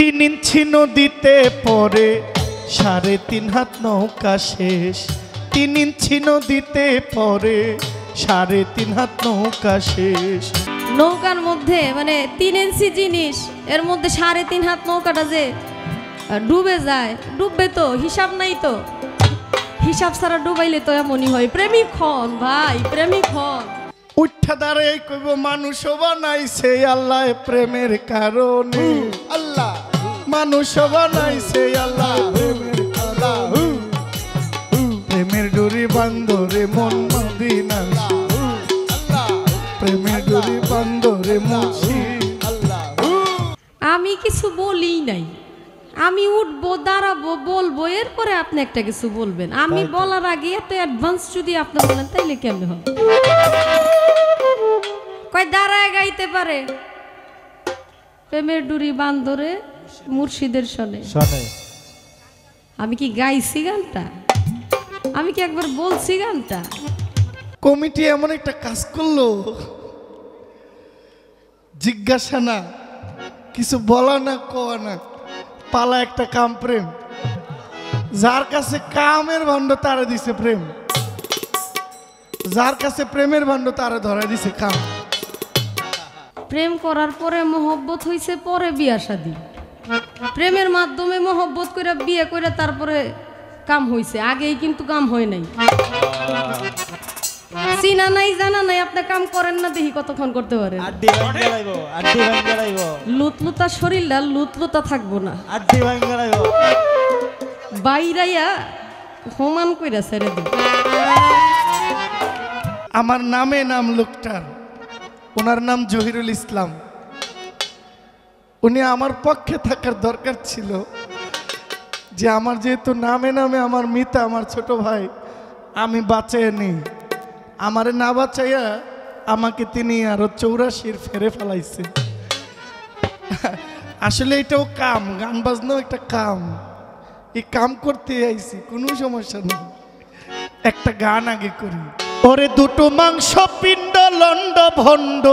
তিন ইঞ্চি নদীতে পড়ে 3.5 হাত নৌকা শেষ। 3 ইঞ্চি নদীতে পড়ে 3.5 হাত নৌকা শেষ। নৌকার মধ্যে মানে 3 ইঞ্চি জিনিস, এর মধ্যে 3.5 হাত নৌকাটা যে ডুবে যায়, ডুববে তো হিসাব নাই, তো হিসাব ছাড়া ডুবাইলে তো এমনই হয়। প্রেমিক হন ভাই, প্রেমিক হন। উঠা দাঁড়াই কইব মানুষ বানাইছে আল্লাহ প্রেমের কারণে। আল্লাহ মানুষ বানাইছে আল্লাহ প্রেমের ডুরি বান্ধরে মন মদিনা। প্রেমের ডুরি বান্ধরে মুর্শিদ। আমি কিছু বলি নাই, আমি উঠবো, দাঁড়াবো, বলবো, এরপরে আপনি একটা কিছু বলবেন। আমি বলার আগে এত অ্যাডভান্স যদি আপনি বলেন তাইলে কেমন হবে? কয় দাঁড়ায় গাইতে পারে প্রেমের ডুরি বান্ধরে মুর্শিদের সনে। আমি কি গাইছি গানটা? আমি কি একবার বলছি গানটা? কমিটি এমন একটা কাজ করলো, জিজ্ঞাসা না, কিছু বলা না, কোয়া না, পালা একটা কাম প্রেম। যার কাছে কামের ভাণ্ড তারে দিছে প্রেম, যার কাছে প্রেমের ভাণ্ড তারে ধরা দিছে কাম। প্রেম করার পরে মহব্বত হইছে, পরে বিয়া শাদী। প্রেমের মাধ্যমে মহব্বত করে বিয়ে করে তারপরে কাম হইছে, আগেই কিন্তু কাম হয় নাই। চিনা নাই, জানা নাই, আপনি কাম করেন না, দেখি কতক্ষণ করতে পারেন। লুতলুতা শরীরটা লুতলুতা থাকবো না, বাইরাইয়া সমান কইরা ছেড়ে দিন। আমার নামে নাম লোকটার, ওনার নাম জহিরুল ইসলাম। উনি আমার পক্ষে থাকার দরকার ছিল, যে আমার যেহেতু নামে নামে আমার মিতা, আমার ছোট ভাই, আমি বাঁচাইয়া নেই। আমারে না বাঁচাইয়া আমাকে তিনি আরো 84 ফেরে ফেলাইছে। আসলে এটাও কাম, গান বাজনাও একটা কাম। এই কাম করতে আইছি, কোনো সমস্যা নেই। একটা গান আগে করি। ওরে দুটো মাংস পিণ্ড লন্ড ভণ্ড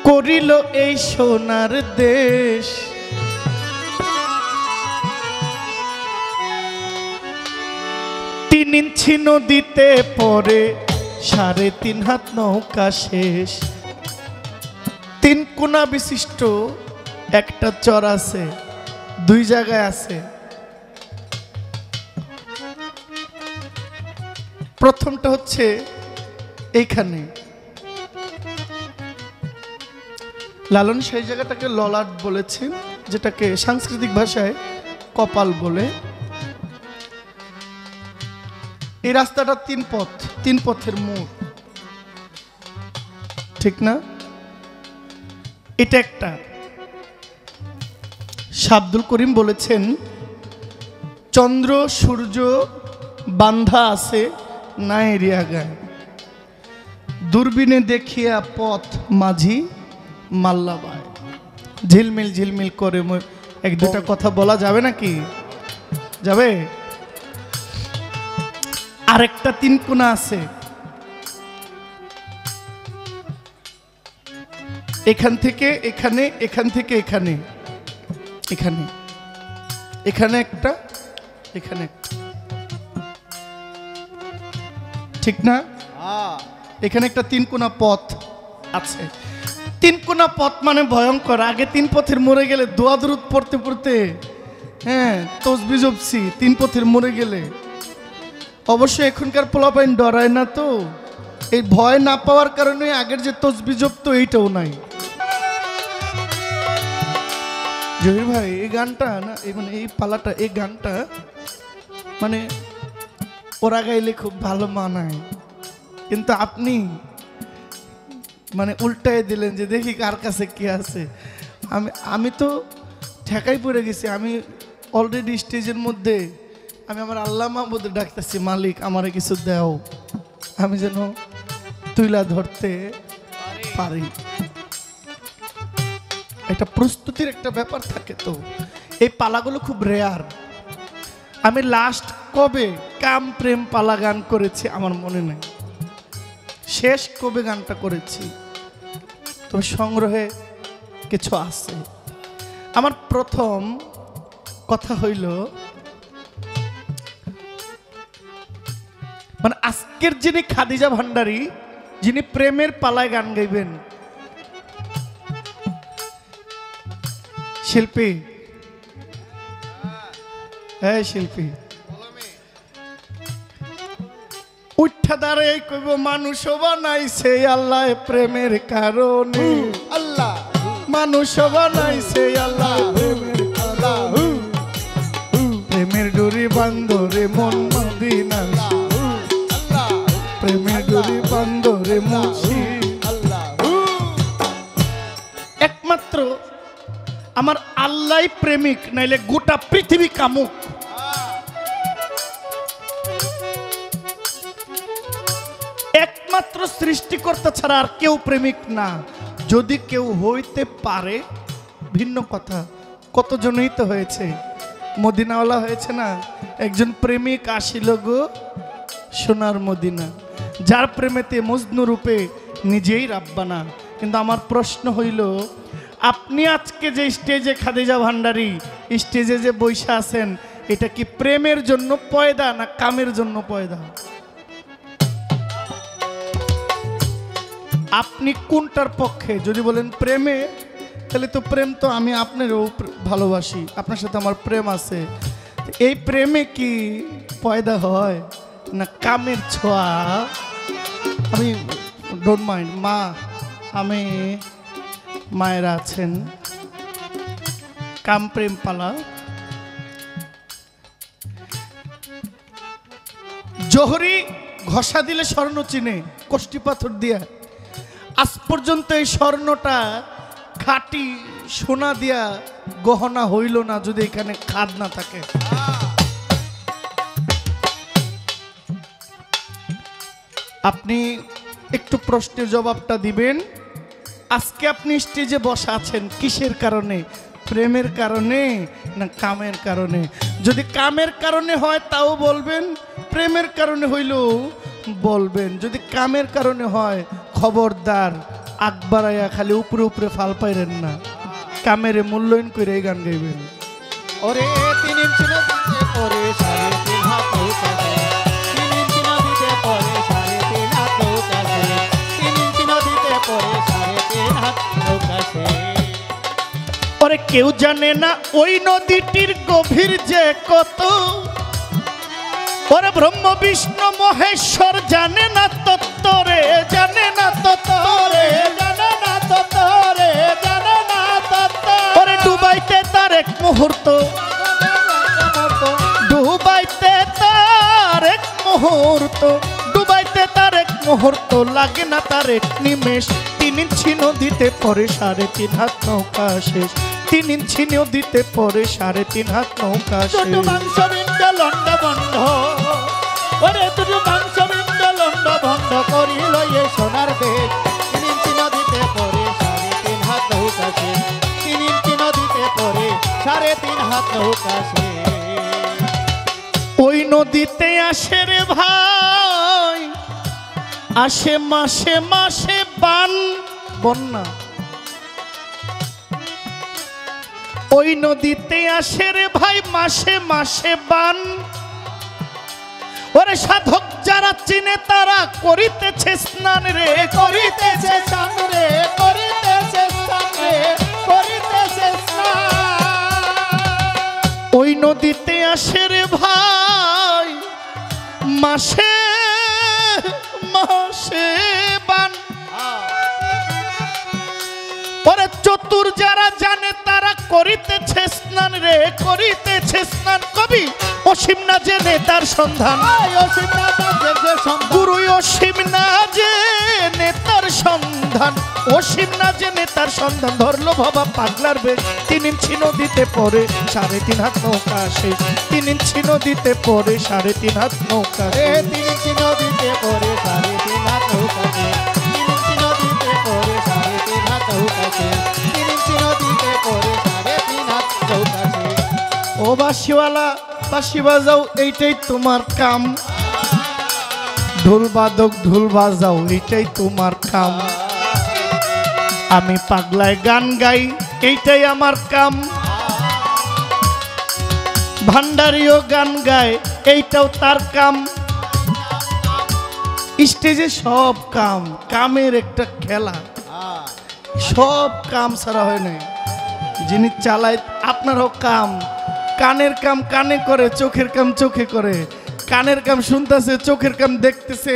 করিল এই সোনার দেশ। তিন ইঞ্চি নদীতে পড়ে 3.5 হাত নৌকা শেষ। 3 কোনা বিশিষ্ট একটা চর আছে, 2 জায়গায় আছে। প্রথমটা হচ্ছে এইখানে, লালন সেই জায়গাটাকে ললাট বলেছেন, যেটাকে সাংস্কৃতিক ভাষায় কপাল বলে। এই রাস্তাটা 3 পথ, 3 পথের মোড়, ঠিক না? এটা একটা। আব্দুল করিম বলেছেন, চন্দ্র সূর্য বান্ধা আছে না এরিয়া গায়, দূরবীনে দেখিয়া পথ মাঝি মাল্লাবায়। ঝিলমিল ঝিলমিল করে 1-2টা কথা বলা যাবে নাকি? যাবে? আরেকটা 3 কোনা আছে, এখান থেকে এখানে, এখান থেকে এখানে, এখানে, এখানে একটা, এখানে একটা, ঠিক না? এখানে একটা 3 কোনা পথ আছে। 3 কোনা পথ মানে ভয়ঙ্কর। আগে 3 পথের মরে গেলে দোয়া দরুদ পড়তে পড়তে, হ্যাঁ, তসবিহ জপছি 3 পথের মরে গেলে। অবশ্যই এখনকার পোলাপাইন ডরায় না, তো এই ভয় না পাওয়ার কারণে আগের যে তসবিহ জপতো এইটাও নাই। জহির ভাই, এই গানটা না, মানে এই পালাটা, এই গানটা মানে ওরা গাইলে খুব ভালো মানায়, কিন্তু আপনি মানে উল্টায় দিলেন যে দেখি কার কাছে কি আছে। আমি তো ঠেকাই পড়ে গেছি। আমি অলরেডি স্টেজের মধ্যে আমি আমার আল্লাহ মাহবুদ ডাকতেছি, মালিক আমারে কিছু দাও, আমি যেন তুইলা ধরতে পারি। একটা প্রস্তুতির একটা ব্যাপার থাকে। তো এই পালাগুলো খুব রেয়ার। আমি লাস্ট কবে কাম প্রেম পালা গান করেছি আমার মনে নেই, শেষ কবে গানটা করেছি, তবে সংগ্রহে কিছু আছে। আমার প্রথম কথা হইল, মানে আজকের যিনি খাদিজা ভান্ডারী, যিনি প্রেমের পালায় গান গাইবেন, শিল্পী, হ্যাঁ শিল্পী, উঠা দাঁড়াই কইব মানুষ বানাইছে আল্লাহ প্রেমের কারণে, আল্লাহ মানুষ বানাইছে আল্লাহ প্রেমের কারণে, প্রেমের ডুরি বান্দরে মন মদিনা, প্রেমের ডুরি বান্দরে মুছি। একমাত্র আমার আল্লাহ প্রেমিক, নাইলে গোটা পৃথিবী কামুক। একমাত্র সৃষ্টিকর্তা ছাড়া আর কেউ প্রেমিক না। যদি কেউ হইতে পারে ভিন্ন কথা, কতজনই তো হয়েছে। মদিনাওয়ালা হয়েছে না, একজন প্রেমিক আসিল গো সোনার মদিনা, যার প্রেমেতে মজনু রূপে নিজেই রাব্বানা। কিন্তু আমার প্রশ্ন হইল, আপনি আজকে যে স্টেজে খাদিজা ভান্ডারী স্টেজে যে বৈশা আছেন, এটা কি প্রেমের জন্য পয়দা না কামের জন্য পয়দা? আপনি কোনটার পক্ষে? যদি বলেন প্রেমে, তাহলে তো প্রেম তো আমি আপনারও ভালোবাসি, আপনার সাথে আমার প্রেম আছে। এই প্রেমে কি পয়দা হয় না কামের ছোঁয়া? আমি ডোন্ট মাইন্ড মা, আমি মায়েরা আছেন, কাম প্রেম পালা। জহরি ঘষা দিলে স্বর্ণ চিনে, কষ্টি পাথর দিয়া। আজ পর্যন্ত এই স্বর্ণটা খাঁটি সোনা দিয়া গহনা হইল না যদি এখানে খাদ না থাকে। আপনি একটু প্রশ্নের জবাবটা দিবেন। আজকে আপনি স্টেজে বসা আছেন কিসের কারণে? প্রেমের কারণে না কামের কারণে? যদি কামের কারণে হয় তাও বলবেন, প্রেমের কারণে হইলেও বলবেন। যদি কামের কারণে হয়, খবরদার আকবরাইয়া খালি উপরে উপরে ফাল পাইরেন না, কামেরে মূল্যায়ন করে এই গান গাইবেন। ওরে 3 ইঞ্চি নদীতে পরে 3.5 হাত নৌকাছে, 3 ইঞ্চি নদীতে পরে 3.5 হাত নৌকাছে, 3 ইঞ্চি নদীতে পরে 3.5 হাত নৌকাছে। ওরে কেউ জানে না ওই নদীটির গভীর যে কত, ওরে ব্রহ্ম বিষ্ণু মহেশ্বর জানে না তত্ত্বরে, জানে না তত্ত্বরে, জানে না তত্ত্বরে, জানে না তত্ত্ব। ওরে ডুবাইতে তার এক মুহূর্ত, ডুবাইতে তার এক মুহূর্ত, ডুবাইতে তার এক মুহূর্ত, লাগে না তার এক নিমেষ। 3 ইঞ্চি নদীতে পরে 3.5 হাত নৌকা শেষ, 3 ইঞ্চি নদীতে পরে 3.5 হাত নৌকা শেষ। দুটো মাংস বিন্দু লন্ড বন্ধ, ওরে দুটো মাংস বিন্দু লন্ড বন্ধ করিল এ সোনার বেগ। 3 ইঞ্চি নদীতে পরে 3.5 হাত নৌকাছে, 3 ইঞ্চি নদীতে পরে 3.5 হাত নৌকাছে। ওই নদীতে আসে রে ভাই, আসে মাসে মাসে বান, বন্যা। ওই নদীতে আসে রে ভাই মাসে মাসে বান। ওরে সাধক যারা চিনে তারা করিতেছে স্নান রে, করিতেছে স্নান রে, করিতেছে স্নান রে, করিতেছে স্নান। ওই নদীতে আসে রে ভাই মাসে মাসে বান। ওরে চতুর যারা জানে তারা করিতেছে স্নান রে, করিতেছে স্নান। কবি অসীম না জেনে তার সন্ধান, গুরু অসীম না জেনে তার সন্ধান, অসীম না জেনে তার সন্ধান। ধরলো বাবা পাগলার বেশ, 3 ইঞ্চি নদীতে পরে 3.5 হাত নৌকা শেষ, 3 ইঞ্চি নদীতে পরে 3.5 হাত নৌকা। 3 ইঞ্চি নদীতে পরে 3.5 হাত নৌকাছে, 3 ইঞ্চি নদীতে পরে 3.5 হাত নৌকাছে, 3 ইঞ্চি নদীতে পরে 3.5 হাত নৌকাছে। ও বাঁশিওয়ালা বাঁশি বাজাও, এইটাই তোমার কাম। ঢোল বাদক ঢোল বাজাও, এইটাই তোমার কাম। আমি পাগলায় গান গাই, এইটাই আমার কাম। ভান্ডারিও গান গায়, এইটাও তার কাম। স্টেজে সব কাম, কামের একটা খেলা, সব কাম ছাড়া হয় না। যিনি চালায় আপনারও কাম, কানের কাম কানে করে, চোখের কাম চোখে করে। কানের কাম শুনতেছে, চোখের কাম দেখতেছে,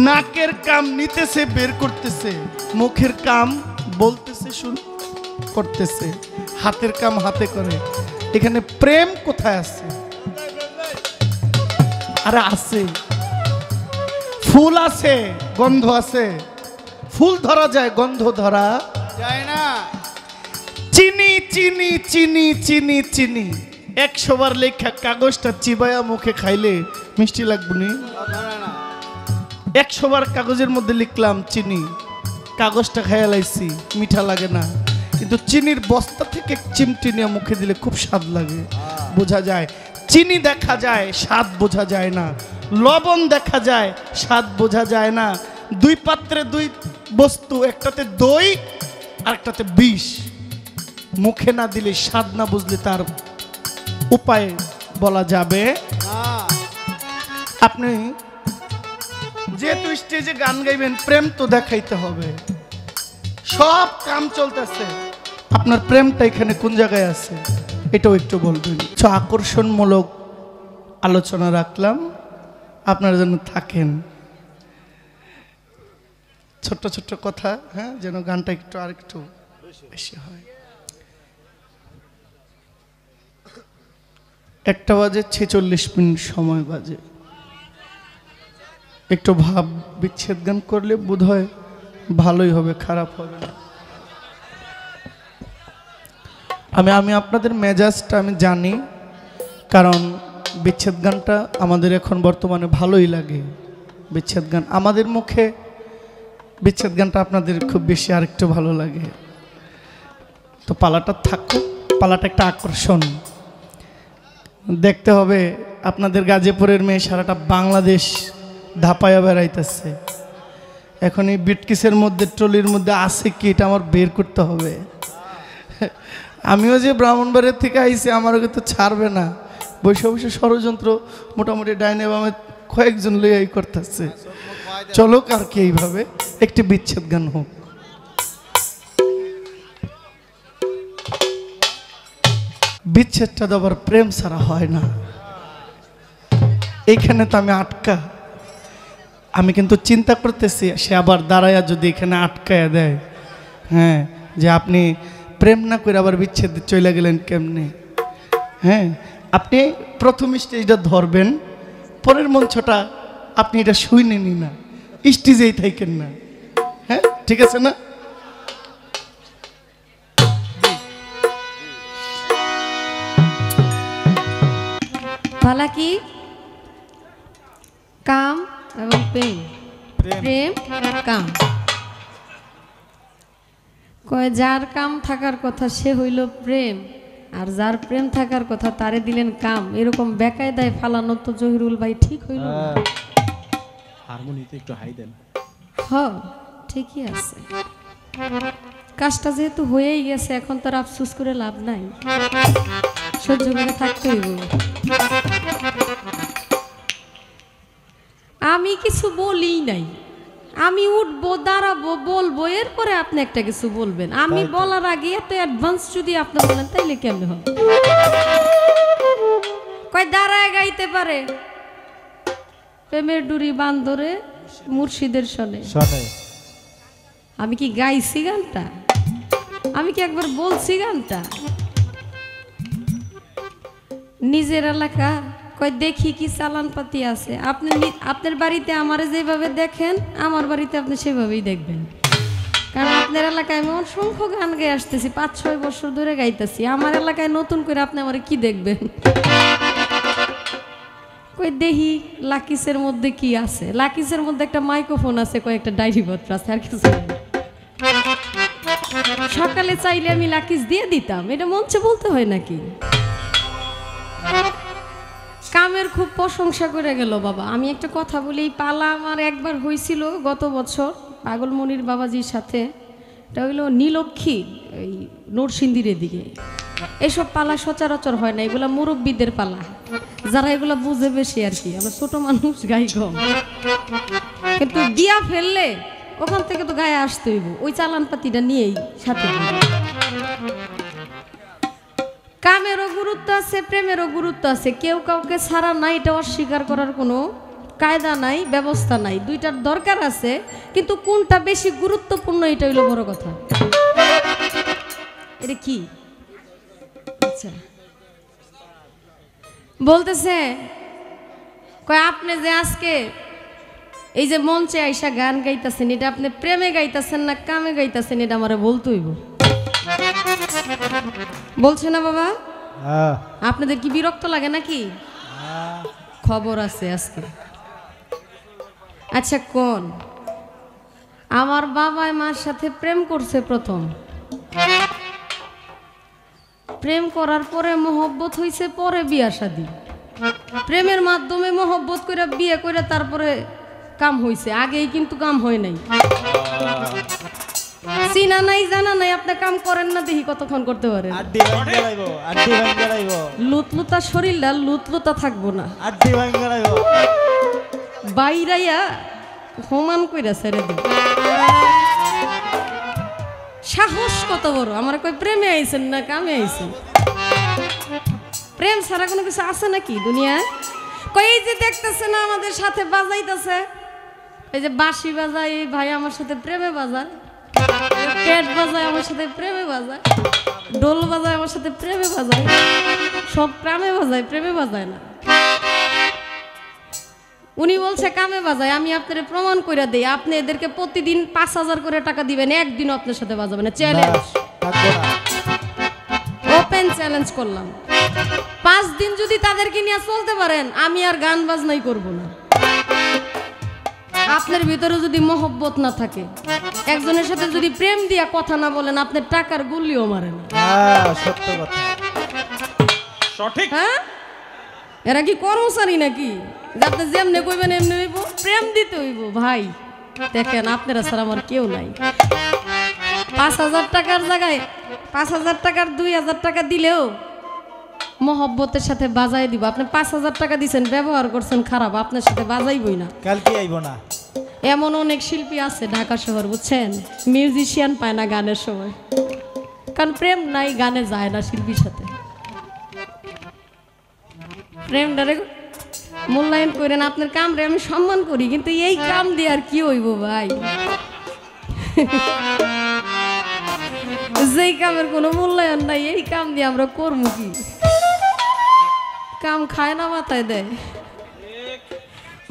নাকের কাম নিতেছে বের করতেছে, মুখের কাম বলতেছে শুন করতেছে, হাতের কাম হাতে করে। এখানে প্রেম কোথায় আছে? আরে আছে, ফুল আছে, গন্ধ আছে। ফুল ধরা যায়, গন্ধ ধরা যায় না। চিনি চিনি চিনি চিনি চিনি 100 বার লেখা কাগজটা চিবায়া মুখে খাইলে মিষ্টি লাগবে নি? 100 বার কাগজের মধ্যে লিখলাম চিনি, কাগজটা খাইয়া লাইছি, মিঠা লাগে না। কিন্তু চিনির বস্তা থেকে চিমটি নিয়ে মুখে দিলে খুব স্বাদ লাগে, বোঝা যায়। চিনি দেখা যায়, স্বাদ বোঝা যায় না। লবণ দেখা যায়, স্বাদ বোঝা যায় না। দুই পাত্রে দুই বস্তু, একটাতে দই আর একটাতে বিষ। মুখে না দিলে, স্বাদ না বুঝলে তার উপায় বলা যাবে। আপনি যেহেতু স্টেজে গান গাইবেন, প্রেম তো দেখাইতে হবে। সব কাম চলতেছে, আপনার প্রেমটা এখানে কোন জায়গায় আছে এটাও একটু বলবেন। আকর্ষণমূলক আলোচনা রাখলাম, আপনারা যেন থাকেন। ছোট্ট ছোট্ট কথা, হ্যাঁ, যেন গানটা একটু আর একটু বেশি হয়। 1টা বাজে 46 মিনিট সময় বাজে। একটু ভাব বিচ্ছেদ গান করলে বোধ হয় ভালোই হবে, খারাপ হবে না। আমি আপনাদের মেজাজটা আমি জানি, কারণ বিচ্ছেদ গানটা আমাদের এখন বর্তমানে ভালোই লাগে। বিচ্ছেদ গান আমাদের মুখে, বিচ্ছেদ গানটা আপনাদের খুব বেশি আরেকটু ভালো লাগে। তো পালাটা থাকুক, পালাটা একটা আকর্ষণ দেখতে হবে। আপনাদের গাজীপুরের মেয়ে সারাটা বাংলাদেশ ধাপায়া বেড়াইতেছে। এখন এই বিটকিসের মধ্যে, ট্রলির মধ্যে আছে কি, এটা আমার বের করতে হবে। আমিও যে ব্রাহ্মণবাড়ির থেকে আইছি, আমারও কিন্তু ছাড়বে না। বসে বসে ষড়যন্ত্র মোটামুটি ডাইনে বামে কয়েকজন লইয়াই করতেছে। চলো আর কি, এইভাবে একটি বিচ্ছেদ গান হোক। বিচ্ছেদটা তো আবার প্রেম ছাড়া হয় না। এইখানে তো আমি আটকা, আমি কিন্তু চিন্তা করতেছি সে আবার দাঁড়ায়া যদি এখানে আটকায়া দেয়, হ্যাঁ, যে আপনি প্রেম না করে আবার বিচ্ছেদ চলে গেলেন কেমনে। হ্যাঁ, আপনি প্রথম স্টেজটা ধরবেন, পরের মঞ্চটা আপনি এটা শুনেনি না, স্টেজেই থাকেন না। হ্যাঁ, ঠিক আছে না? ভালা কি কাম এবং প্রেম, প্রেম কাম। কয় যার কাম থাকার কথা সে হইল প্রেম, আর যার প্রেম থাকার কথা তারে দিলেন কাম। এরকম বেকায়দায় ফালানো তো জহিরুল ভাই ঠিক হইল না। হারমোনিতে একটু হাই দেন। হ্যাঁ, ঠিকই আছে। কাজটা যেহেতু হয়েই গেছে, এখন তার আফসোস করে লাভ নাই, সহ্য করে থাকতে হইব। আমি কিছু বলি নাই, আমি উঠবো, দাঁড়াবো, বলবো, এরপরে আপনি একটা কিছু বলবেন। আমি বলার আগে এত অ্যাডভান্স যদি আপনি বলেন, তাইলে কেমন হবে? কয় দাঁড়ায় গাইতে পারে, প্রেমের ডুরি বান্দরে মুর্শিদের শোনে। আমি কি গাইছি গানটা? আমি কি একবার বলছি গানটা? নিজের এলাকা কয় দেখি কি চালান পাতি আছে। আপনি আপনার বাড়িতে আমারে যেভাবে দেখেন, আমার বাড়িতে আপনি সেভাবেই দেখবেন। কারণ আপনার এলাকায় আমি অসংখ্য গান গেয়ে আসতেছি, 5-6 বছর ধরে গাইতেছি। আমার এলাকায় নতুন করে আপনি আমার কি দেখবেন? কই দেখি লাকিসের মধ্যে কি আছে। লাকিসের মধ্যে একটা মাইক্রোফোন আছে, কয়েকটা ডায়েরি পত্র আছে, আর কিছু নেই। সকালে চাইলে আমি লাকিস দিয়ে দিতাম, এটা মঞ্চে বলতে হয় নাকি? কামের খুব প্রশংসা করে গেল বাবা। আমি একটা কথা বলি, এই পালা আমার একবার হয়েছিল গত বছর পাগলমণির বাবাজির সাথে। এটা হইল নীলক্ষী, এই নরসিংদীর দিকে। এসব পালা সচরাচর হয় না, এগুলা মুরব্বীদের পালা, যারা এগুলা বুঝে বেশি আর কি। আমরা ছোট মানুষ গাই কম, কিন্তু দিয়া ফেললে ওখান থেকে তো গায়ে আসতে হইব, ওই চালান পাতিটা নিয়েই সাথে। কামেরও গুরুত্ব আছে, প্রেমেরও গুরুত্ব আছে, কেউ কাউকে ছাড়া নাই, এটা অস্বীকার করার কোনো কায়দা নাই, ব্যবস্থা নাই। দুইটার দরকার আছে, কিন্তু কোনটা বেশি গুরুত্বপূর্ণ এটা হইল বড় কথা। এটা কি আচ্ছা বলতেছে, কয় আপনি যে আজকে এই যে মঞ্চে আইসা গান গাইতেছেন, এটা আপনি প্রেমে গাইতেছেন না কামে গাইতেছেন, এটা আমারে বলতে হইব। বলছে না বাবা? আপনাদের কি বিরক্ত লাগে নাকি? খবর আছে আজকে। আচ্ছা কোন, আমার বাবা মার সাথে প্রেম করছে প্রথম, প্রেম করার পরে মহব্বত হইছে, পরে বিয়া শাদী। প্রেমের মাধ্যমে মহব্বত করে বিয়ে করে তারপরে কাম হইছে, আগেই কিন্তু কাম হয় নাই। চিনা নাই জানা নাই, আপনি কাম করেন না, দেখি কতক্ষণ করতে পারেন। লুতলুতা শরীরটা লুতলুতা থাকবো না, বাইরাইয়া সমান কইরা ছেড়ে দিন। সাহস কত বড়! আমার কই প্রেমে আইছেন না কামে আইছেন? প্রেম ছাড়া কোনো কিছু আছে নাকি দুনিয়ায়? কই এই যে দেখতেছে না আমাদের সাথে বাজাইতেছে, এই যে বাঁশি বাজায়, এই ভাই আমার সাথে প্রেমে বাজায়, পেট বাজায় আমার সাথে প্রেমে বাজায়, ঢোল বাজায় আমার সাথে প্রেমে বাজায়, সব কামে বাজায়, প্রেমে বাজায় না। উনি বলছে কামে বাজায়, আমি আপনাদের প্রমাণ করে দেই। আপনি এদেরকে প্রতিদিন ৫,০০০ করে টাকা দিবেন, একদিনও আপনার সাথে বাজাবে না। চ্যালেঞ্জ, ওপেন চ্যালেঞ্জ করলাম। ৫ দিন যদি তাদেরকে নিয়ে চলতে পারেন, আমি আর গান বাজনাই করব না। আপনার ভিতরে যদি মহব্বত না থাকে, একজনের সাথে যদি প্রেম দিয়া কথা না বলেন, আপনার টাকার গুলিও মারেন। সত্য কথা, সঠিক। হ্যাঁ, এরা কি কর্মচারী নাকি যাতে যেমনে কইবেন এমনি হইব? প্রেম দিতে হইব ভাই। দেখেন আপনারা ছাড়া আমার কেউ নাই। ৫,০০০ টাকার জায়গায় ৫,০০০ টাকার ২,০০০ টাকা দিলেও মহব্বতের সাথে বাজাই দিব। আপনি ৫,০০০ টাকা দিচ্ছেন, ব্যবহার করছেন খারাপ, আপনার সাথে বাজাইবই না, কালকে আইব না। এমন অনেক শিল্পী আছে ঢাকা শহর, বুঝছেন? মিউজিশিয়ান পায় না গানের সময়, কারণ প্রেম নাই, গানে যায় না শিল্পীর সাথে। প্রেমটারে মূল্যায়ন করেন, আপনার কাম রে আমি সম্মান করি, কিন্তু এই কাম দিয়ে আর কি হইব ভাই? যেই কামের কোনো মূল্যায়ন নাই, এই কাম দিয়ে আমরা করবো কি? কাম খায় না, মাথায় দেয়।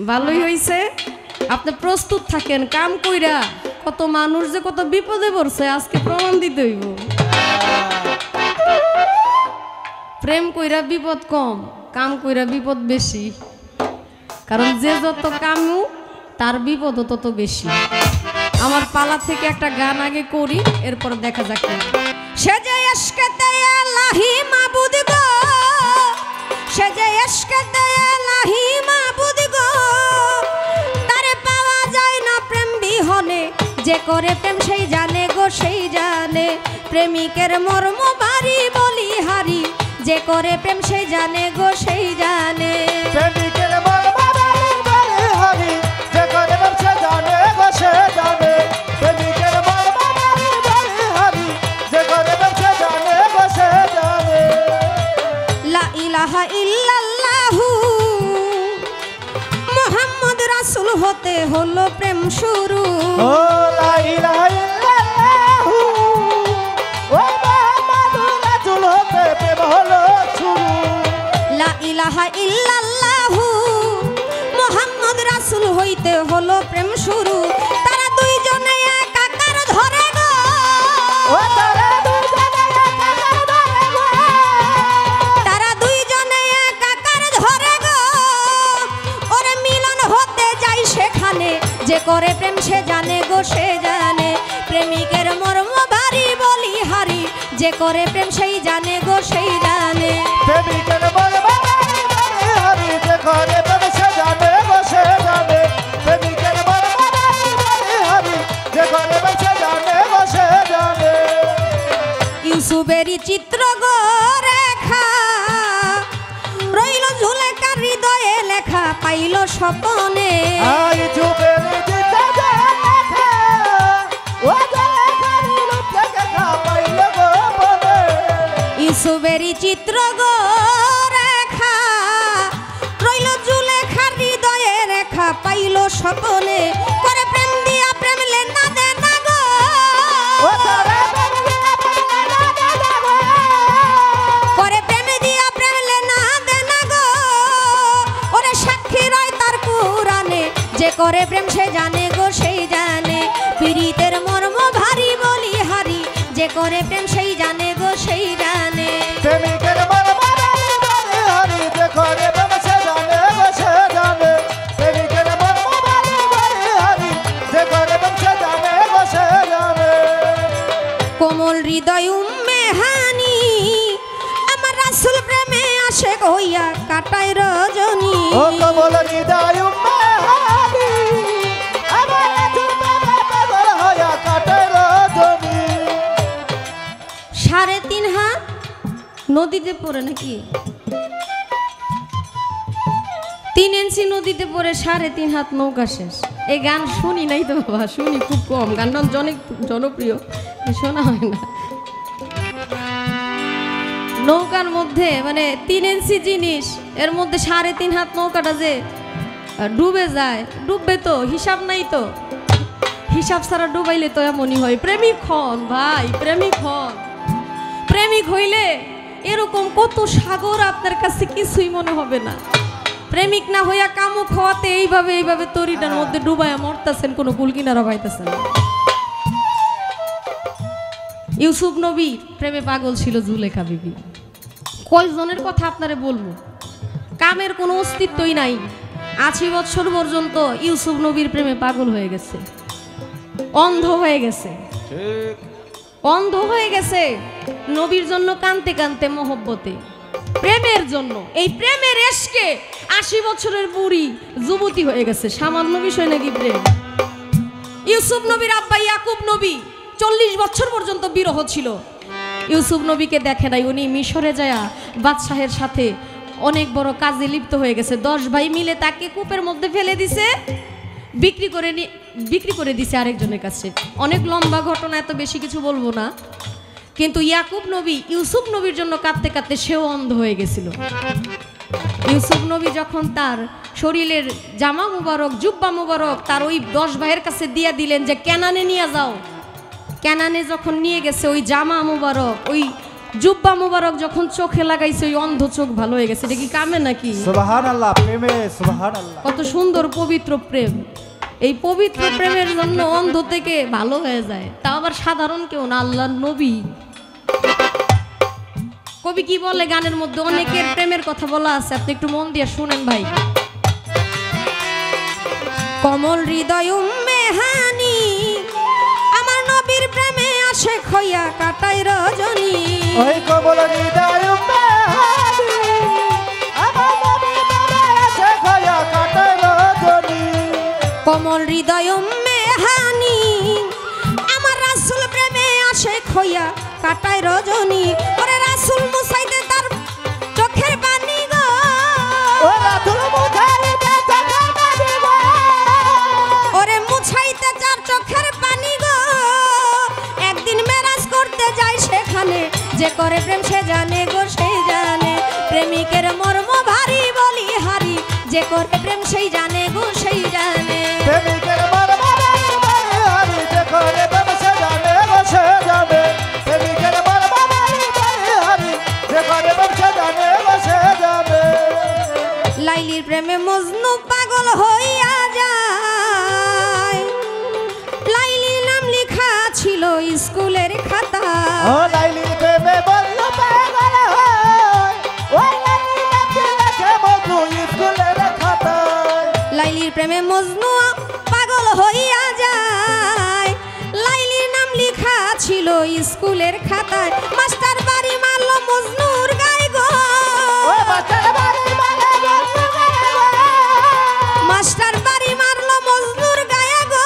ভালোই হইছে আপনি প্রস্তুত থাকেন, কাম কইরা কত মানুষ যে কত বিপদে পড়ছে আজকে প্রমাণ দিতে হইব। প্রেম কইরা বিপদ কম, কাম কইরা বিপদ বেশি, কারণ যে যত কামু তার বিপদও তত বেশি। আমার পালা থেকে একটা গান আগে করি, এরপর দেখা যাক। সে যে ইশকেতে লাহি মাবুদ গো, সে যে ইশকেতে লাহি মাবুদ গো, তারে পাওয়া যায় না প্রেম বিহনে, যে করে প্রেম সেই জানে গো, সেই জানে। প্রেমিকের মর্ম বাড়ি বলি হারি, যে করে প্রেম সেই জানে গো, সেই জানে। প্রেমিকের মর্ম বাড়ি বলি হারি, যে করে প্রেম সে জানে গো, সে জানে। প্রেমিকের মর্ম বাড়ি বলি হারি, যে করে প্রেম সে জানে গো, সে জানে। লা ইলাহা ইল্লাল্লাহু মুহাম্মদ রাসূল হতে হলো প্রেম শুরু। ও লা ইলাহা ইল্লাল্লাহু, ও মুহাম্মদুর রাসূল হতে প্রেম হলো শুরু। লা ইলাহা ইল্লাল্লাহু মুহাম্মদ রাসূল হইতে হলো প্রেম শুরু। তারা দুইজনে একাকার ধরে গো, ও তারা দুজনে একাকার ধরে গো, তারা দুইজনে একাকার ধরে গো। ওরে মিলন হতে যাই সেখানে, যে করে প্রেম সে জানে গো, সে জানে। প্রেমিকের মর্ম ভারী বলি হারি, যে করে প্রেম সেই জানে গো, সেই জানে। প্রেমিকের মর্ম বাড়ি বলি হারি, যে করে প্রেম সে জানে গো, সে জানে। প্রেমিকের মর্ম বাড়ি বলি হারি, যে করে প্রেম সে জানে গো, সে জানে। ইউসুফেরই চিত্র গো রেখা রইল ঝুলেকার হৃদয়ে লেখা পাইল স্বপনে আই যুগের চিত্র গো রেখা ও ঝুলেকার হৃদয়ে লেখা পাইল গোপনে ইসুবেরি চিত্র গো রেখা রইল ঝুলেকার হৃদয়ে রেখা পাইল স্বপনে করে প্রেম দিয়া প্রেম লেনা দেনা গো ও তারা করে প্রেম দিয়া প্রেম লেনা দেনা গো ওরে সাক্ষী রয় তার পুরাণে যে করে প্রেম সে জানে গো সেই জানে পীড়িতের মর্ম ভারী বলি হারি যে করে প্রেম সেই জানে গো সেই জানে প্রেমিকের মন মারাই বলে হারি যে করে প্রেম সে জানে গো সে জানে প্রেমিকের মন মারাই বলে হারি যে করে প্রেম সে জানে গো সে জানে কোমল হৃদয় উম্মে হানি আমার রাসূল প্রেমে আশেক হইয়া কাটায় রজনী ও কমল হৃদয় উম্মেহানি আমার চুপে পাগল হইয়া কাটে রজনী 3.5 হাত নদীতে পড়ে নাকি 3 ইঞ্চি নদীতে পড়ে 3.5 হাত নৌকা শেষ এই গান শুনি নাই তো বাবা শুনি খুব কম গানটা অনেক জনপ্রিয় শোনা হয় না নৌকার মধ্যে মানে 3 ইঞ্চি জিনিস এর মধ্যে 3.5 হাত নৌকাটা যে ডুবে যায় ডুববে তো হিসাব নাই তো হিসাব ছাড়া ডুবাইলে তো এমনই হয় প্রেমিক হন ভাই প্রেমিক হন প্রেমিক হইলে এরকম কত সাগর আপনার কাছে কিছুই মনে হবে না প্রেমিক না হইয়া কামুক হওয়াতে এইভাবে তরিটার মধ্যে ডুবাইয়া মরতেছেন কোনো কুল কিনারা পাইতেছেন না ইউসুফ নবী প্রেমে পাগল ছিল জুলেখা বিবি কয়জনের কথা আপনারে বলবো কামের কোনো অস্তিত্বই নাই 80 বছর পর্যন্ত ইউসুফ নবীর প্রেমে পাগল হয়ে গেছে অন্ধ হয়ে গেছে অন্ধ হয়ে গেছে নবীর জন্য কানতে কানতে মহব্বতে প্রেমের জন্য এই প্রেমের এশকে 80 বছরের বুড়ি যুবতী হয়ে গেছে সামান্য বিষয় নাকি প্রেম ইউসুফ নবীর আব্বা ইয়াকুব নবী 40 বছর পর্যন্ত বিরহ ছিল ইউসুফ নবীকে দেখে নাই উনি মিশরে যায় বাদশাহের সাথে অনেক বড় কাজে লিপ্ত হয়ে গেছে 10 ভাই মিলে তাকে কূপের মধ্যে ফেলে দিছে বিক্রি করে দিছে আরেকজনের কাছে অনেক লম্বা ঘটনা এত বেশি কিছু বলবো না কিন্তু ইয়াকুব নবী ইউসুফ নবীর জন্য কাঁদতে কাঁদতে সেও অন্ধ হয়ে গেছিল ইউসুফ নবী যখন তার শরীরের জামা মুবারক জুব্বা মুবারক তার ওই 10 ভাইয়ের কাছে দিয়ে দিলেন যে কেনানে নিয়ে যাও কেনানে যখন নিয়ে গেছে ওই জামা মুবারক ওই জুব্বা মুবারক যখন চোখে লাগাইছে ওই অন্ধ চোখ ভালো হয়ে গেছে এটা কি কামে নাকি সুবহানাল্লাহ প্রেমে সুবহানাল্লাহ কত সুন্দর পবিত্র প্রেম এই পবিত্র প্রেমের জন্য অন্ধ থেকে ভালো হয়ে যায় তা আবার সাধারণ কেউ না আল্লাহর নবী কবি কি বলে গানের মধ্যে অনেকের প্রেমের কথা বলা আছে আপনি একটু মন দিয়ে শুনেন ভাই কমল হৃদয় উম্মে হানি আমার নবীর প্রেমে আশেক হইয়া কাটায় রজনী ওই কমল হৃদয় উম্মেহানি আমার নবীর প্রেমে আশেক হইয়া কাটে রজনী কমল হৃদয় উম্মে হানি আমার রাসূল প্রেমে আশেক হইয়া কাটায় রজনী ওরে রাসূল মুসাইতে তার চোখের পানি গো ও রাসূল মুসাইতে চোখের পানি গো ওরে মুছাইতে তার চোখের পানি গো একদিন মেরাজ করতে যায় সেখানে যে করে প্রেম সে জানে গো সেই জানে প্রেমিকের মর্ম ভারী বলি হারি যে করে প্রেম সেই জানে গো সেই জানে প্রেমিকের মন মারাই বলে হারি যে করে প্রেম সে জানে গো সে জানে প্রেমিকের মন মারাই বলে হারি যে করে প্রেম সে জানে গো সে জানে লাইলির প্রেমে মজনু পাগল হইয়া যায় লাইলির নাম লেখা ছিল স্কুলের খাতা ও লাইলি প্রেমে বলল পাগল হয় ওই লাইলি নাচে লেখে মধু স্কুলের খাতায় লাইলির প্রেমে মজনু পাগল হইয়া যায় লাইলির নাম লেখা ছিল স্কুলের খাতায় মাস্টার বাড়ি মারলো মজনুর গায়ে গো ও মাস্টার বাড়ি মারে মধু গায়ে গো মাস্টার বাড়ি মারলো মজনুর গায়ে গো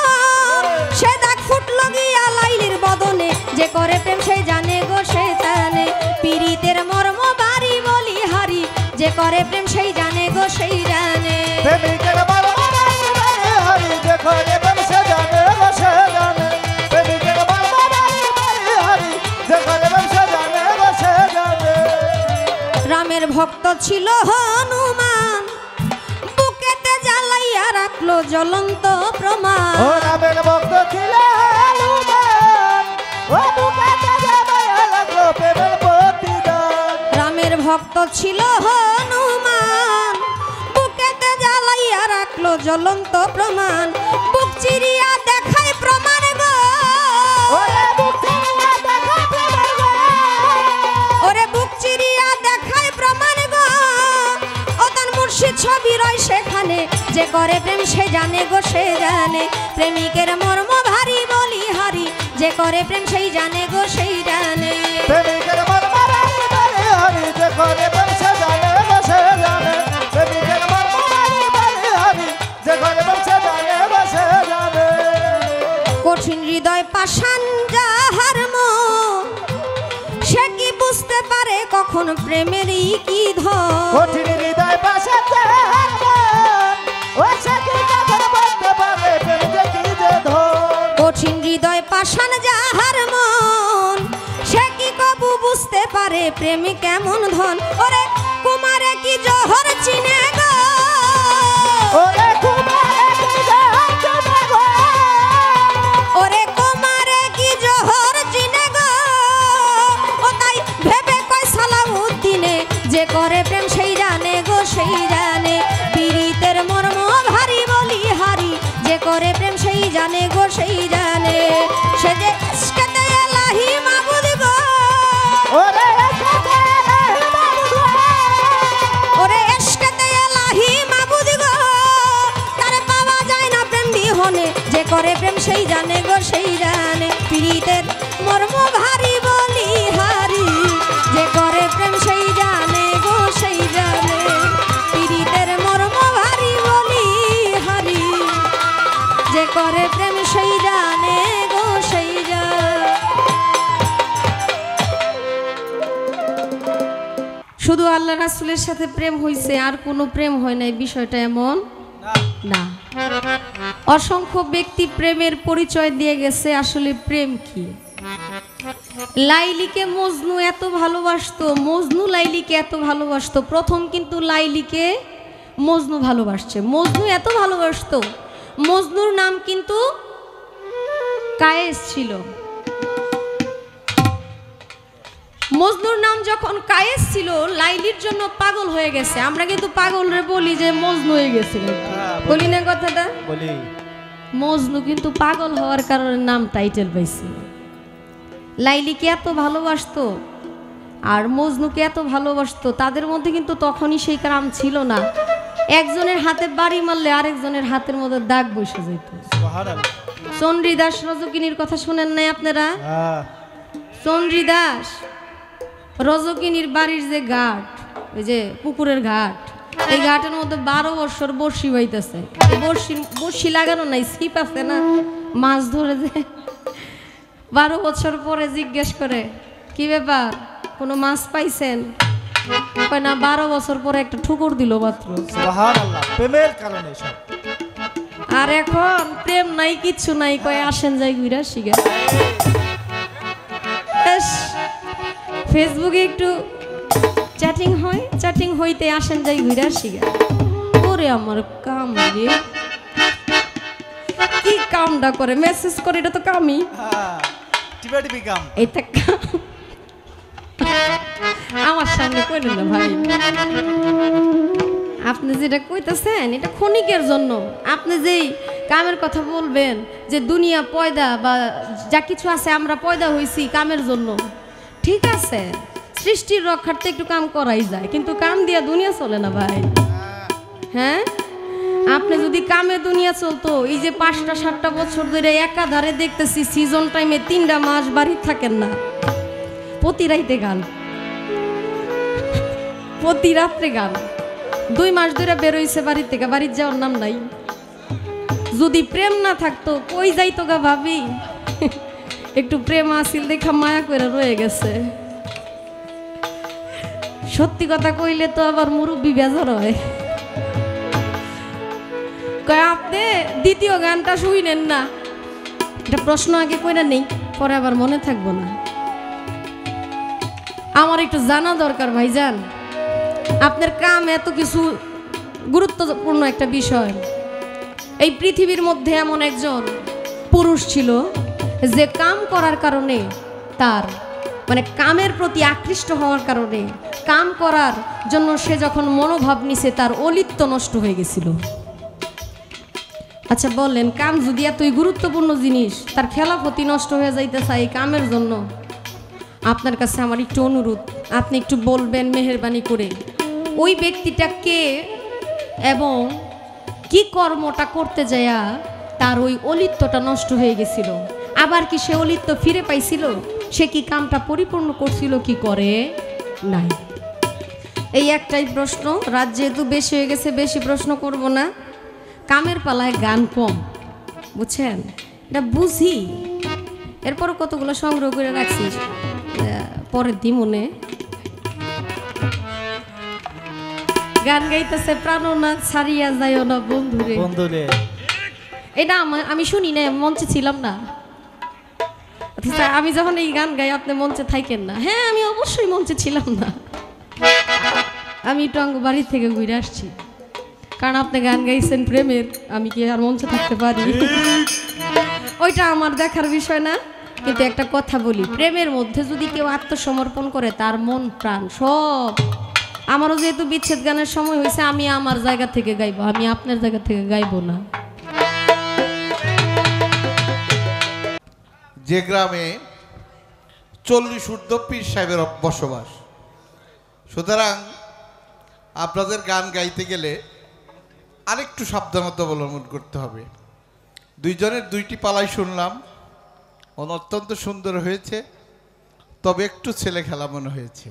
সে দাগ ফুটলো গিয়া লাইলির বদনে যে করে প্রেম সে জানে গো সে জানে যে করে প্রেম সেই জানে গো সেই জানে। প্রেমিকের মর্মধারী বলিহারি যে করে প্রেম সে জানে গো সে জানে। প্রেমিকের মর্মধারী বলিহারি যে করে প্রেম সে জানে গো সে জানে। রামের ভক্ত ছিল হনুমান, বুকেতে জ্বালাইয়া রাখলো জ্বলন্ত প্রমাণ। ও রামের ভক্ত ছিল হনুমান, ও বুকেতে জ্বালাইয়া রাখলো প্রেমের প্রতিদান। রামের ভক্ত ছিল হনুমান, বুকেতে জ্বালাইয়া রাখলো জ্বলন্ত প্রমাণ। বুক চিরিয়া দেখায় প্রমাণ গো, ওরে বুক চিরিয়া দেখায় প্রমাণ গো, ওরে বুক চিরিয়া দেখায় প্রমাণ গো। ও তার মুর্শিদ ছবি রয় সেখানে, যে করে প্রেম সে জানে গো সে জানে। প্রেমিকের মর্ম ভারী বলিহারি, যে করে প্রেম সেই জানে গো সেই জানে। প্রেমিকের মর্মধারী বলিহারি যে করে প্রেম সে জানে গো সে জানে। প্রেমিকের মর্মধারী বলিহারি যে করে প্রেম সে জানে গো সে জানে। কঠিন হৃদয় পাষাণ যাহার মন, সে কি বুঝতে পারে কখন প্রেমেরই কি ধন। কঠিন হৃদয় পাশে যাহার মন, ও সে কি কখন বলতে পারে প্রেম যে কি যে ধন। কঠিন হৃদয় পাষাণ যাহার মন, সে কি কবু বুঝতে পারে প্রেম কেমন ধন। ওরে কুমারে কি জহর চিনে গো, ওরে কুমারে কি জহর চিনে গো, ওরে কুমারে কি জহর চিনে গো। ও তাই ভেবে কয় সালাউদ্দিনে, যে করে প্রেম সেই জানে গো সেই জানে। পীড়িতের মর্ম ভারী বলিহারি, যে করে প্রেম সেই জানে গো সেই জানে। সে যে ইশকেতে এলাহি মাবুদ গো, ওরে এসকে এলাহি মাবুদ গো, ওরে ইশকেতে এলাহি মাবুদ গো। তারে পাওয়া যায় না প্রেম বিহনে, যে করে প্রেম সেই জানে গো সেই জানে। পীড়িতের মর্ম ভারী বলিহারি, যে করে প্রেম সেই জানে গো সেই জানে। পীড়িতের মর্ম ভারী বলিহারি, যে করে প্রেম সেই জানে গো সেই জানে। শুধু আল্লাহ রাসূলের সাথে প্রেম হইছে, আর কোনো প্রেম হয় নাই, বিষয়টা এমন না। অসংখ্য ব্যক্তি প্রেমের পরিচয় দিয়ে গেছে, আসলে প্রেম কি। লাইলিকে মজনু এত ভালোবাসতো, মজনু লাইলিকে এত ভালোবাসতো। প্রথম কিন্তু লাইলিকে মজনু ভালোবাসছে, মজনু এত ভালোবাসতো। মজনুর নাম কিন্তু কায়েস ছিল। মজনুর নাম যখন কায়েস ছিল, লাইলির জন্য পাগল হয়ে গেছে। আমরা কিন্তু পাগলরে বলি যে মজনু হয়ে গেছে, বলি না কথাটা? বলি মজনু কিন্তু পাগল হওয়ার কারণে নাম টাইটেল পাইছে। লাইলিকে এত ভালোবাসতো আর মজনুকে এত ভালোবাসতো, তাদের মধ্যে কিন্তু তখনই সেই কাম ছিল না। একজনের হাতে বাড়ি মারলে আরেকজনের হাতের মধ্যে দাগ বসে যেত। সুবহানাল্লাহ। চন্দ্রীদাস রজকিনীর কথা শুনেন নাই আপনারা? চন্দ্রীদাস রজকিনীর বাড়ির যে ঘাট, ওই যে পুকুরের ঘাট, এই ঘাটের মধ্যে 12 বছর বর্ষি বাইতেছে। বর্ষি লাগানো নাই, ছিপ আছে না, মাছ ধরে যে 12 বছর পরে জিজ্ঞেস করে, কি ব্যাপার, কোনো মাছ পাইছেন? কয় না, 12 বছর পরে একটা ঠুকুর দিল মাত্র। সুবহানাল্লাহ। প্রেমের কারণে সব। আর এখন প্রেম নাই, কিচ্ছু নাই, কয় আসেন যাই ঘুরা শিখে। ফেসবুকে একটু চ্যাটিং হয়, চ্যাটিং হইতে আসেন যাই ঘুরা শিখে। ওরে আমার কাম রে, কি কামটা করে মেসেজ করে, এটা তো কামই। টিপা টিপি কাম। এটা কাম আমার সামনে কইলেন না ভাই। আপনি যেটা কইতেছেন এটা ক্ষণিকের জন্য। আপনি যেই কামের কথা বলবেন যে দুনিয়া পয়দা বা যা কিছু আছে, আমরা পয়দা হইছি কামের জন্য, ঠিক আছে, সৃষ্টির রক্ষার্থে একটু কাম করাই যায়, কিন্তু কাম দিয়া দুনিয়া চলে না ভাই। হ্যাঁ, আপনি যদি কামে দুনিয়া চলতো, এই যে 5টা 7টা বছর ধরে একাধারে দেখতেছি সিজন টাইমে 3টা মাস বাড়ি থাকেন না, প্রতি রাইতে গান, প্রতি রাত্রে গান, 2 মাস ধরে বেরোইছে বাড়ি থেকে, বাড়ির যাওয়ার নাম নাই। যদি প্রেম না থাকতো কই যাইতো গা ভাবি? একটু প্রেম আসিল দেখা মায়া করে রয়ে গেছে। সত্যি কথা কইলে তো আবার মুরব্বি বেজার হয়। কয় আপনি দ্বিতীয় গানটা শুইনেন না, এটা প্রশ্ন আগে কইরা নেই, পরে আবার মনে থাকবো না। আমার একটু জানা দরকার ভাইজান, আপনার কাম এত কিছু গুরুত্বপূর্ণ একটা বিষয়। এই পৃথিবীর মধ্যে এমন একজন পুরুষ ছিল যে কাম করার কারণে তার মানে কামের প্রতি আকৃষ্ট হওয়ার কারণে কাম করার জন্য সে যখন মনোভাব নিছে তার অলিত্ব নষ্ট হয়ে গেছিল। আচ্ছা বললেন, কাম যদি এতই গুরুত্বপূর্ণ জিনিস, তার খেলাফতি নষ্ট হয়ে যাইতে চাই এই কামের জন্য। আপনার কাছে আমার একটু অনুরোধ, আপনি একটু বলবেন মেহেরবানি করে ওই ব্যক্তিটা কে এবং কি কর্মটা করতে যায়া তার ওই অলিত্বটা নষ্ট হয়ে গেছিল, আবার কি সে অলিত্ব ফিরে পাইছিল, সে কি কামটা পরিপূর্ণ করছিল কি করে নাই। এই একটাই প্রশ্ন, রাত যেহেতু বেশি হয়ে গেছে বেশি প্রশ্ন করব না। কামের পালায় গান কম, বুঝছেন, এটা বুঝি। এরপরও কতগুলো সংগ্রহ করে রাখছি, পরের দিন মনে গান গাইতেছে প্রাণনাথ ছাড়িয়া যাইও না বন্ধুরে বন্ধুরে। এটা আমি শুনি না, মঞ্চে ছিলাম না। আমি যখন এই গান গাই আপনি মঞ্চে থাকেন না। হ্যাঁ আমি অবশ্যই মঞ্চে ছিলাম না, আমি একটু বাড়ি থেকে ঘুরে আসছি, কারণ আপনি গান গাইছেন প্রেমের, আমি কি আর মঞ্চে থাকতে পারি? ওইটা আমার দেখার বিষয় না। কিন্তু একটা কথা বলি, প্রেমের মধ্যে যদি কেউ আত্মসমর্পণ করে তার মন প্রাণ সব। আমারও যেহেতু বিচ্ছেদ গানের সময় হয়েছে, আমি আমার জায়গা থেকে গাইবো, আমি আপনার জায়গা থেকে গাইবো না। যে গ্রামে 40 ঊর্ধ্ব পীর সাহেবের বসবাস, সুতরাং আপনাদের গান গাইতে গেলে আরেকটু সাবধানতা অবলম্বন করতে হবে। দুইজনের দুইটি পালাই শুনলাম, অত্যন্ত সুন্দর হয়েছে, তবে একটু ছেলে খেলা মনে হয়েছে,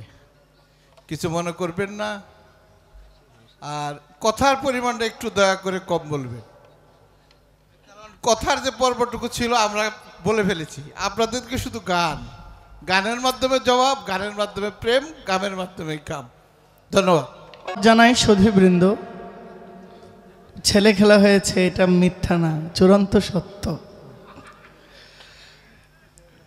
কিছু মনে করবেন না। আর কথার পরিমাণটা একটু দয়া করে কম বলবেন, কারণ কথার যে পর্বটুকু ছিল আমরা বলে ফেলেছি। আপনাদেরকে শুধু গান, গানের মাধ্যমে জবাব, গানের মাধ্যমে প্রেম, গানের মাধ্যমে কাম। ধন্যবাদ জানাই সুধীবৃন্দ, ছেলে খেলা হয়েছে এটা মিথ্যা না, চূড়ান্ত সত্য।